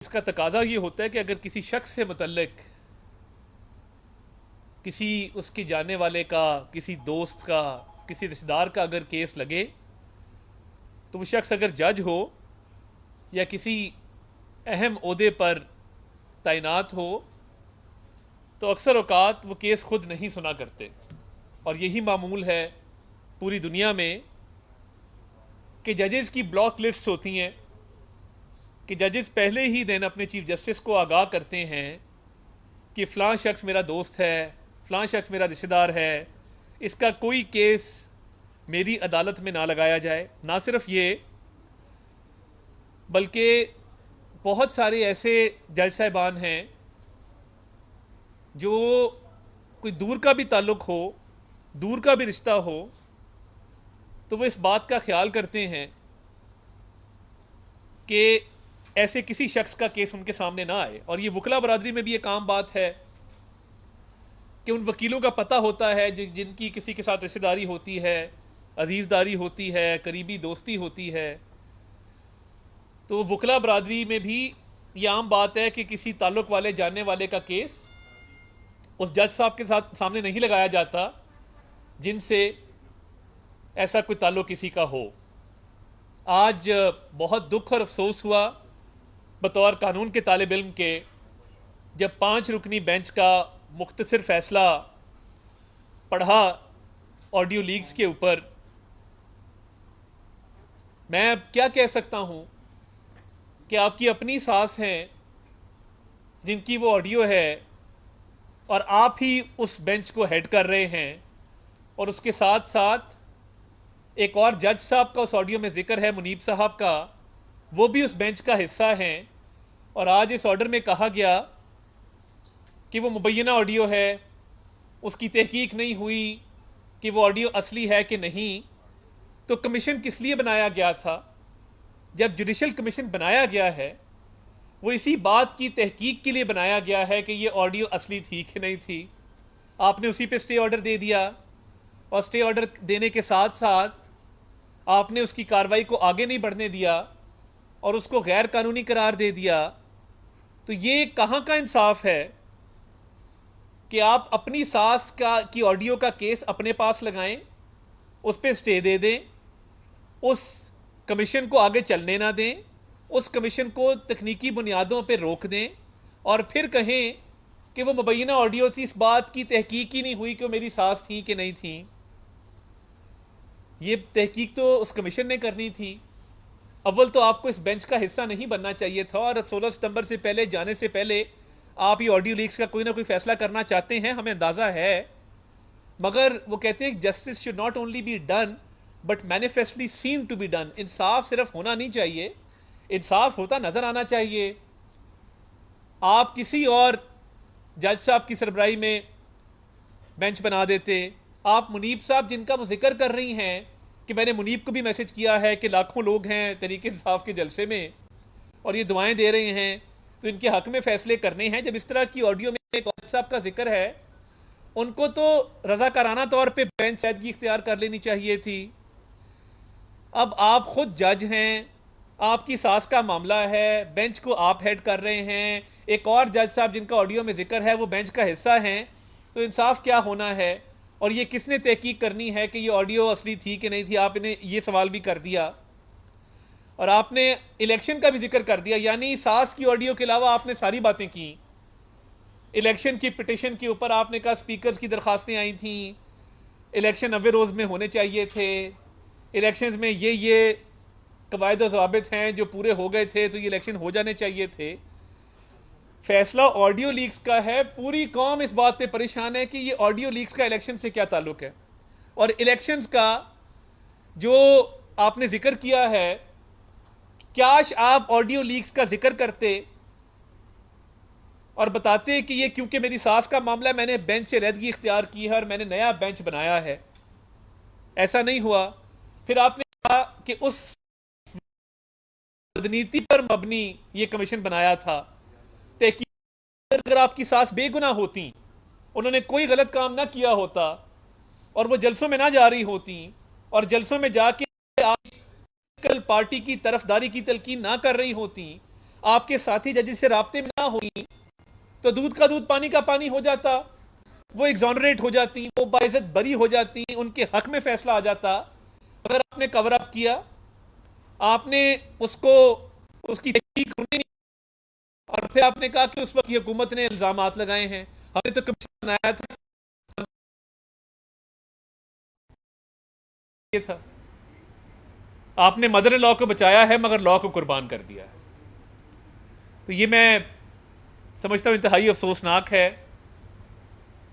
इसका तकाजा ये होता है कि अगर किसी शख्स से मुतल्लिक किसी उसके जानने वाले का, किसी दोस्त का, किसी रिश्तेदार का अगर केस लगे, तो वो शख्स अगर जज हो या किसी अहम ओहदे पर तैनात हो, तो अक्सर औकात वो केस खुद नहीं सुना करते। और यही मामूल है पूरी दुनिया में कि जजेस की ब्लॉक लिस्ट होती हैं कि जजेस पहले ही दिन अपने चीफ जस्टिस को आगाह करते हैं कि फ़लाँ शख्स मेरा दोस्त है, फ़लाँ शख्स मेरा रिश्तेदार है, इसका कोई केस मेरी अदालत में ना लगाया जाए। ना सिर्फ ये, बल्कि बहुत सारे ऐसे जज साहिबान हैं जो कोई दूर का भी ताल्लुक़ हो, दूर का भी रिश्ता हो, तो वो इस बात का ख्याल करते हैं कि ऐसे किसी शख्स का केस उनके सामने ना आए। और ये वकला बरादरी में भी एक आम बात है कि उन वकीलों का पता होता है जिनकी किसी के साथ रिश्तेदारी होती है, अजीज़दारी होती है, करीबी दोस्ती होती है। तो वकला बरादरी में भी ये आम बात है कि किसी ताल्लुक़ वाले, जानने वाले का केस उस जज साहब के साथ सामने नहीं लगाया जाता जिनसे ऐसा कोई ताल्लुक़ किसी का हो। आज बहुत दुख और अफसोस हुआ बतौर कानून के तालिब इल्म के, जब 5 रुकनी बेंच का मुख्तसर फैसला पढ़ा ऑडियो लीक्स के ऊपर। मैं क्या कह सकता हूँ कि आपकी अपनी सास हैं जिनकी वो ऑडियो है और आप ही उस बेंच को हेड कर रहे हैं, और उसके साथ साथ एक और जज साहब का उस ऑडियो में जिक्र है, मुनीब साहब का, वो भी उस बेंच का हिस्सा हैं। और आज इस ऑर्डर में कहा गया कि वो मुबैना ऑडियो है, उसकी तहकीक नहीं हुई कि वो ऑडियो असली है कि नहीं। तो कमीशन किस लिए बनाया गया था? जब जुडिशल कमीशन बनाया गया है, वो इसी बात की तहकीक के लिए बनाया गया है कि ये ऑडियो असली थी कि नहीं थी। आपने उसी पे स्टे ऑर्डर दे दिया, और स्टे ऑर्डर देने के साथ साथ आपने उसकी कार्रवाई को आगे नहीं बढ़ने दिया और उसको गैर कानूनी करार दे दिया। तो ये कहाँ का इंसाफ है कि आप अपनी सास की ऑडियो का केस अपने पास लगाएं, उस पर स्टे दे दें, उस कमीशन को आगे चलने ना दें, उस कमीशन को तकनीकी बुनियादों पर रोक दें, और फिर कहें कि वो मुबैना ऑडियो थी, इस बात की तहकीक ही नहीं हुई कि वो मेरी सास थी कि नहीं थी। ये तहकीक तो उस कमीशन ने करनी थी। अव्वल तो आपको इस बेंच का हिस्सा नहीं बनना चाहिए था, और अब 16 सितंबर से पहले जाने से पहले आप ये ऑडियो लीक्स का कोई ना कोई फैसला करना चाहते हैं, हमें अंदाज़ा है। मगर वो कहते हैं justice should not only be done but manifestly seem to be done. इंसाफ सिर्फ होना नहीं चाहिए, इंसाफ होता नज़र आना चाहिए। आप किसी और जज साहब की सरबराही में बेंच बना देते। आप मुनीब साहब, जिनका वो जिक्र कर रही हैं कि मैंने मुनीब को भी मैसेज किया है कि लाखों लोग हैं तहरीक इंसाफ के जलसे में और ये दुआएं दे रहे हैं, तो इनके हक में फैसले करने हैं। जब इस तरह की ऑडियो में एक और साहब का जिक्र है, उनको तो रजाकाराना तौर पे बेंच सैदगी इख्तियार कर लेनी चाहिए थी। अब आप खुद जज हैं, आपकी सास का मामला है, बेंच को आप हेड कर रहे हैं, एक और जज साहब जिनका ऑडियो में जिक्र है वो बेंच का हिस्सा हैं, तो इंसाफ क्या होना है? और ये किसने तहकीक करनी है कि ये ऑडियो असली थी कि नहीं थी? आपने ये सवाल भी कर दिया, और आपने इलेक्शन का भी जिक्र कर दिया। यानी सास की ऑडियो के अलावा आपने सारी बातें की। इलेक्शन की पिटिशन के ऊपर आपने कहा स्पीकर्स की दरखास्तें आई थी, इलेक्शन 90 रोज़ में होने चाहिए थे, इलेक्शंस में ये कवायद और ज़वाबित हैं जो पूरे हो गए थे, तो ये इलेक्शन हो जाने चाहिए थे। फैसला ऑडियो लीक्स का है। पूरी कौम इस बात पे परेशान है कि ये ऑडियो लीक्स का इलेक्शन से क्या ताल्लुक है। और इलेक्शंस का जो आपने जिक्र किया है, काश आप ऑडियो लीक्स का जिक्र करते और बताते कि ये क्योंकि मेरी सास का मामला, मैंने बेंच से रद्दगी इख्तियार की है और मैंने नया बेंच बनाया है। ऐसा नहीं हुआ। फिर आपने कहा कि उस राजनीति पर मबनी ये कमीशन बनाया था। अगर आपकी सास बेगुनाह होती, उन्होंने कोई गलत काम ना किया होता और वो जलसों में ना जा रही होती और जलसों में जाके आप पार्टी की तरफदारी की तलकीन ना कर रही होती आपके साथी जज से राब्ते में ना हुई तो दूध का दूध पानी का पानी हो जाता, वो एग्जॉनरेट हो जाती, वो बाइज्जत बरी हो जाती, उनके हक में फैसला आ जाता। अगर आपने कवर अप किया, आपने उसको उसकी तहकीक होने नहीं, और फिर आपने कहा कि उस वक्त की हुकूमत ने इल्जामात लगाए हैं, हमने तो कमीशन बनाया था, ये था। आपने मदर इन लॉ को बचाया है मगर लॉ को कुर्बान कर दिया है। तो ये मैं समझता हूं इंतहाई अफसोसनाक है,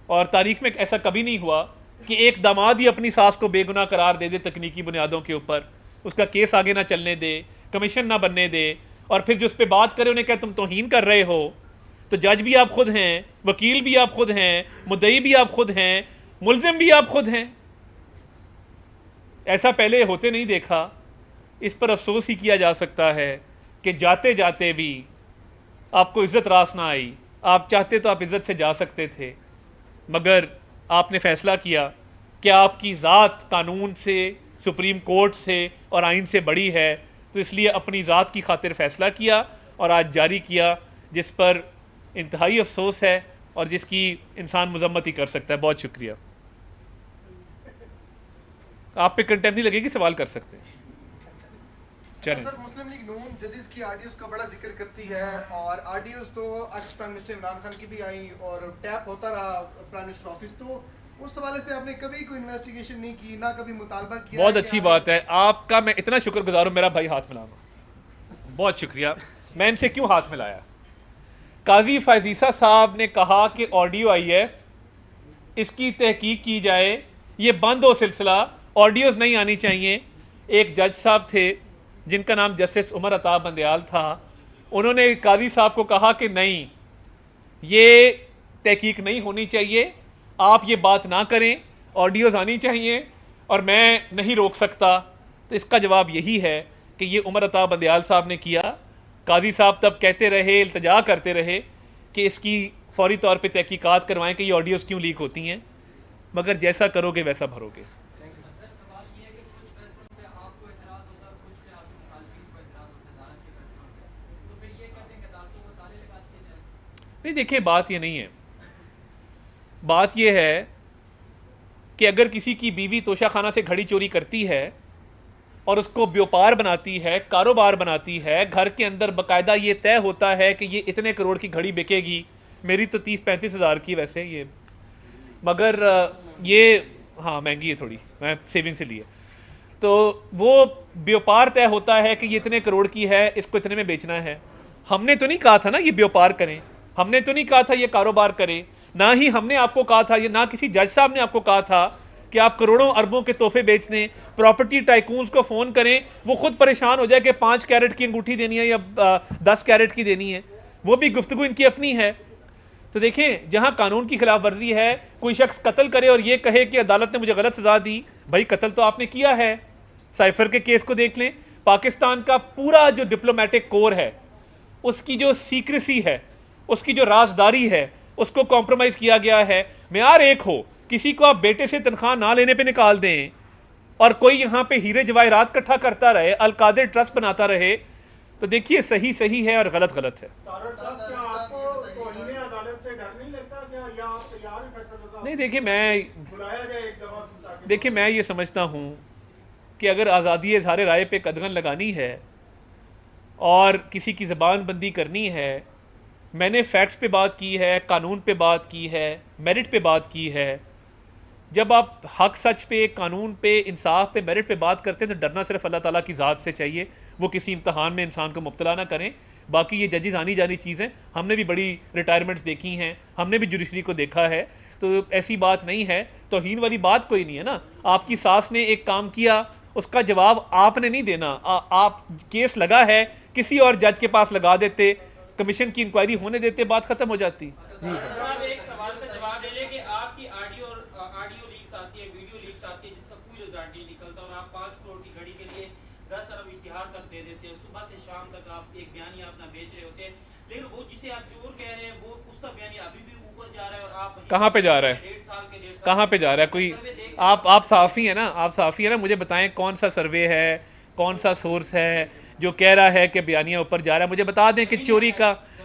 और तारीख में ऐसा कभी नहीं हुआ कि एक दामाद ही अपनी सास को बेगुनाह करार दे दे तकनीकी बुनियादों के ऊपर, उसका केस आगे ना चलने दे, कमीशन ना बनने दे, और फिर जो उस पर बात करे उन्हें कहे तुम तौहीन कर रहे हो। तो जज भी आप खुद हैं, वकील भी आप खुद हैं, मुद्दई भी आप खुद हैं, मुलजिम भी आप खुद हैं। ऐसा पहले होते नहीं देखा। इस पर अफसोस ही किया जा सकता है कि जाते जाते भी आपको इज्जत रास ना आई। आप चाहते तो आप इज्जत से जा सकते थे, मगर आपने फैसला किया कि आपकी ज़ात कानून से, सुप्रीम कोर्ट से और आइन से बड़ी है, तो इसलिए अपनी ज़ात की खातिर फैसला किया और आज जारी किया, जिस पर इंतहाई अफसोस है और जिसकी इंसान मजम्मत ही कर सकता है। बहुत शुक्रिया। आप पे कंटेम्प्ट नहीं लगेगी, सवाल कर सकते हैं। सर, मुस्लिम लीग नून जजेस की आरडीओस का बड़ा जिक्र करती है, और आरडीओस तो ex prime minister Imran Khan की भी आई और टैप होता रहा प्राइम मिनिस्टर ऑफिस। तो उस हवाले से आपने कभी कोई इन्वेस्टिगेशन नहीं की, ना कभी मुतालबा किया? बहुत अच्छी बात है आपका, मैं इतना शुक्रगुजार हूं। मेरा भाई हाथ मिलाना, बहुत शुक्रिया। मैं इनसे क्यों हाथ मिलाया? काजी फायजीसा साहब ने कहा कि ऑडियो आई है, इसकी तहकीक की जाए, ये बंद हो सिलसिला, ऑडियोज नहीं आनी चाहिए। एक जज साहब थे जिनका नाम जस्टिस उमर अता बंदयाल था, उन्होंने काजी साहब को कहा कि नहीं, ये तहकीक नहीं होनी चाहिए, आप ये बात ना करें, ऑडियोज आनी चाहिए और मैं नहीं रोक सकता। तो इसका जवाब यही है कि ये उमर अता बंदयाल साहब ने किया। काजी साहब तब कहते रहे, इल्तजा करते रहे कि इसकी फौरी तौर पे तहकीकात करवाएं कि ये ऑडियोज क्यों लीक होती हैं, मगर जैसा करोगे वैसा भरोगे। नहीं, देखिए बात ये नहीं है, बात ये है कि अगर किसी की बीवी तोशाखाना से घड़ी चोरी करती है और उसको व्यापार बनाती है, कारोबार बनाती है, घर के अंदर बकायदा ये तय होता है कि ये इतने करोड़ की घड़ी बिकेगी, मेरी तो 30-35 हज़ार की वैसे ये, मगर ये हाँ महंगी है थोड़ी, मैं सेविंग से लिए, तो वो व्यापार तय होता है कि ये इतने करोड़ की है, इसको इतने में बेचना है। हमने तो नहीं कहा था ना ये व्यापार करें, हमने तो नहीं कहा था ये कारोबार करें, ना ही हमने आपको कहा था, ये ना किसी जज साहब ने आपको कहा था कि आप करोड़ों अरबों के तोहफे बेच दें। प्रॉपर्टी टाइकून्स को फोन करें, वो खुद परेशान हो जाए कि 5 कैरेट की अंगूठी देनी है या 10 कैरेट की देनी है, वो भी गुफ्तगू इनकी अपनी है। तो देखें, जहां कानून की खिलाफ वर्जी है, कोई शख्स कत्ल करे और ये कहे कि अदालत ने मुझे गलत सजा दी, भाई कत्ल तो आपने किया है। साइफर के केस को देख लें, पाकिस्तान का पूरा जो डिप्लोमेटिक कोर है, उसकी जो सीक्रेसी है, उसकी जो राजदारी है, उसको कॉम्प्रोमाइज किया गया है। म्यार एक हो, किसी को आप बेटे से तनख्वाह ना लेने पे निकाल दें और कोई यहां पे हीरे जवाहरात इकट्ठा करता रहे, अलकादिर ट्रस्ट बनाता रहे, तो देखिए सही सही है और गलत गलत है। नहीं, देखिए मैं ये समझता हूं कि अगर आज़ादी इज़हार राय पे कदगन लगानी है और किसी की ज़बान बंदी करनी है, मैंने फैक्ट्स पे बात की है, कानून पे बात की है, मेरिट पे बात की है। जब आप हक सच पे, कानून पे, इंसाफ पे, मेरिट पे बात करते हैं तो डरना सिर्फ अल्लाह ताला की ज़ात से चाहिए, वो किसी इम्तहान में इंसान को मुब्तला ना करें। बाकी ये जजेस आनी जानी चीज़ें, हमने भी बड़ी रिटायरमेंट्स देखी हैं, हमने भी जुडिशरी को देखा है, तो ऐसी बात नहीं है। तौहीन वाली बात कोई नहीं है ना। आपकी सास ने एक काम किया, उसका जवाब आपने नहीं देना। आप केस लगा है, किसी और जज के पास लगा देते, कमीशन की इंक्वायरी होने देते, बात खत्म हो जाती। एक सवाल का जवाब दे लें कि आपकी ऑडियो लीक्स आती है, वीडियो लीक्स आती है, जिसका कोई रिजल्ट नहीं निकलता और आप 5 करोड़ की घड़ी के लिए 10 अरब इश्तिहार तक दे देते हैं, सुबह से शाम तक आप एक बयानिया अपना बेच रहे होते हैं, लेकिन वो जिसे आप चोर कह रहे हैं, वो उसका बयानिया अभी भी ऊपर जा रहा है और आप कहाँ पे जा रहा है? 1.5 साल के 1.5 साल कहाँ पे जा रहा है? कोई आप साफी है ना, आप साफी है ना, मुझे बताएं कौन सा सर्वे है, कौन सा सोर्स है? जो कह रहा है कि बयानिया ऊपर जा रहा है, मुझे बता दें कि चोरी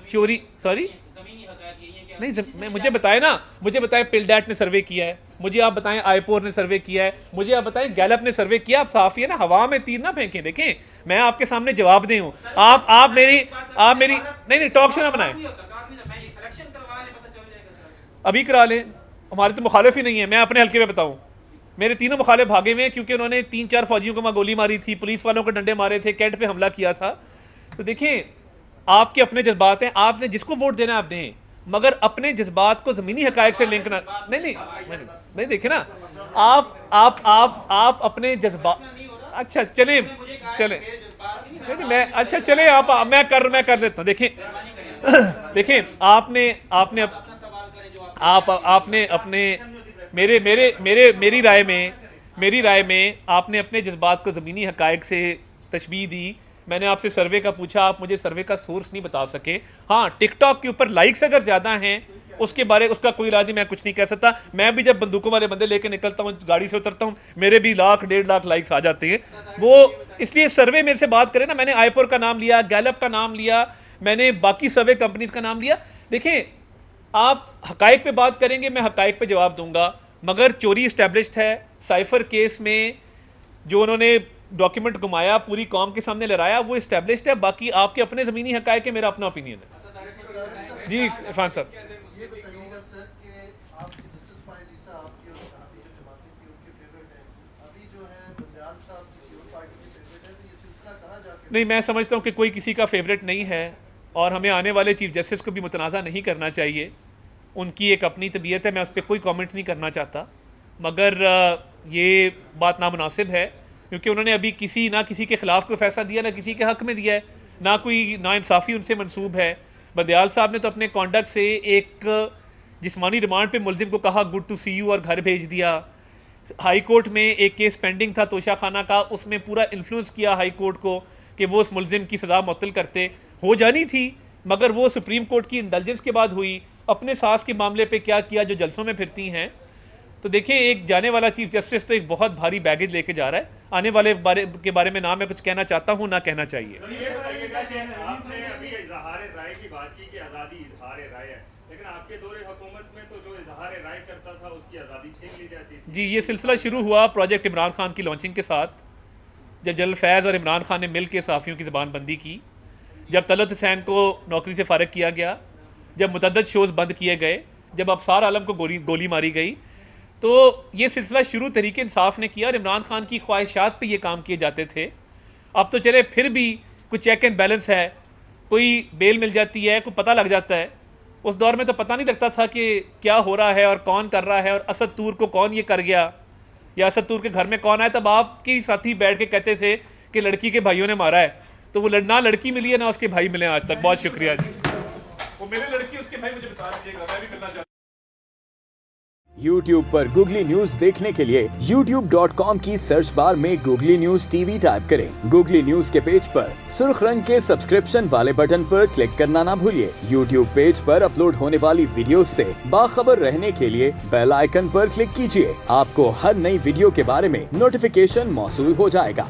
सॉरी जमीनी हकायत यही है कि नहीं, मुझे बताए ना, मुझे बताए पिलडैट ने सर्वे किया है, मुझे आप बताएं आईपोर ने सर्वे किया है, मुझे आप बताएं गैलप ने सर्वे किया। आप साफी है ना, हवा में तीर ना फेंकें। देखें, मैं आपके सामने जवाब दे हूं, आप मेरी नहीं टॉक शो ना बनाएं, इलेक्शन करवा ले, पता चल जाएगा। अभी करा लें, हमारे तो मुखालिफ ही नहीं है। मैं अपने हल्के में बताऊं, मेरे तीनों मुखालिफ भागे हुए हैं क्योंकि उन्होंने 3-4 फौजियों को वहां गोली मारी थी, पुलिस वालों को डंडे मारे थे, कैंट पे हमला किया था। तो देखें, आपके अपने जज्बात हैं, आपने जिसको वोट देना आप दें, मगर अपने जज्बात को जमीनी हकायक से लिंक ना, नहीं देखे ना, आप अपने जज्बात, अच्छा चले मैं, अच्छा चले आप, मैं कर देता हूं। देखें आपने अपने मेरी राय में आपने अपने जज्बात को जमीनी हकायक से तशबीह दी। मैंने आपसे सर्वे का पूछा, आप मुझे सर्वे का सोर्स नहीं बता सके। हाँ, टिकटॉक के ऊपर लाइक्स अगर ज्यादा हैं उसका कोई इलाज नहीं, मैं कुछ नहीं कह सकता। मैं भी जब बंदूकों वाले बंदे लेके निकलता हूं, गाड़ी से उतरता हूं, मेरे भी 1-1.5 लाख लाइक्स आ जाते हैं। वो इसलिए सर्वे मेरे से बात करें ना, मैंने आईपोर का नाम लिया, गैलप का नाम लिया, मैंने बाकी सर्वे कंपनीज का नाम लिया। देखें, आप हकायक पे बात करेंगे, मैं हकायक पे जवाब दूंगा, मगर चोरी एस्टैब्लिश्ड है। साइफर केस में जो उन्होंने डॉक्यूमेंट घुमाया, पूरी कौम के सामने लहराया, वो एस्टैब्लिश्ड है। बाकी आपके अपने जमीनी हकायक है, मेरा अपना ओपिनियन है। जी इरफान साहब, ये बताइएगा सर कि आपकी जस्टिस फाइज़ा आपकी और साथी जो जमाती थी उनके फेवरेट है, अभी जो है बंजाल साहब किसी और पार्टी के फेवरेट है, तो ये सिलसिला कहाँ जाके? नहीं, मैं समझता हूं कि कोई किसी का फेवरेट नहीं है और हमें आने वाले चीफ जस्टिस को भी मुतनाज़ा नहीं करना चाहिए। उनकी एक अपनी तबीयत है, मैं उस पर कोई कमेंट नहीं करना चाहता, मगर ये बात नामुनासिब है क्योंकि उन्होंने अभी किसी के खिलाफ कोई फैसला दिया, ना किसी के हक में दिया है, ना कोई नाइंसाफ़ी उनसे मंसूब है। बंदियाल साहब ने तो अपने कॉन्डक्ट से एक जिस्मानी रिमांड पे मुलजिम को कहा गुड टू सी यू और घर भेज दिया। हाई कोर्ट में एक केस पेंडिंग था तोशा खाना का, उसमें पूरा इन्फ्लुएंस किया हाई कोर्ट को कि वो उस मुलजिम की सजा मुअत्तल करते। हो जानी थी मगर वो सुप्रीम कोर्ट की इंडल्जेंस के बाद हुई। अपने सास के मामले पे क्या किया, जो जलसों में फिरती हैं। तो देखिए, एक जाने वाला चीफ जस्टिस तो एक बहुत भारी बैगेज लेके जा रहा है। आने वाले के बारे में ना मैं कुछ कहना चाहता हूं, ना कहना चाहिए। आपने अभी इजहार राय की बात की कि आज़ादी इजहार राय है, लेकिन आपके दौरे हुकूमत में तो जो इजहार राय करता था उसकी आज़ादी छीन ली जाती थी। जी, ये सिलसिला शुरू हुआ प्रोजेक्ट इमरान खान की लॉन्चिंग के साथ, जब जनरल फैज़ और इमरान खान ने मिलकर सहाफ़ियों की ज़बानबंदी की, जब तलत हुसैन को नौकरी से फारिग किया गया, जब मुतअद्दिद शोज़ बंद किए गए, जब अफसार आलम को गोली मारी गई, तो ये सिलसिला शुरू तरीके इंसाफ ने किया और इमरान खान की ख्वाहिशात पे ये काम किए जाते थे। अब तो चले फिर भी कुछ चेक एंड बैलेंस है, कोई बेल मिल जाती है, कोई पता लग जाता है। उस दौर में तो पता नहीं लगता था कि क्या हो रहा है और कौन कर रहा है और असद तूर को कौन ये कर गया या असद तूर के घर में कौन आया। तब आपके साथी बैठ के कहते थे कि लड़की के भाइयों ने मारा है, तो वो ना लड़की मिली है ना उसके भाई मिले आज तक। बहुत शुक्रिया जी। वो मेरी लड़की उसके भाई मुझे बता दीजिएगा, मैं भी मिलना चाहता हूं। YouTube पर गूगली न्यूज देखने के लिए youtube.com की सर्च बार में गूगली न्यूज टीवी टाइप करें। गूगली न्यूज के पेज पर सुर्ख रंग के सब्सक्रिप्शन वाले बटन पर क्लिक करना ना भूलिए। YouTube पेज पर अपलोड होने वाली वीडियो से बाखबर रहने के लिए बेल आइकन पर क्लिक कीजिए। आपको हर नई वीडियो के बारे में नोटिफिकेशन मौसूल हो जाएगा।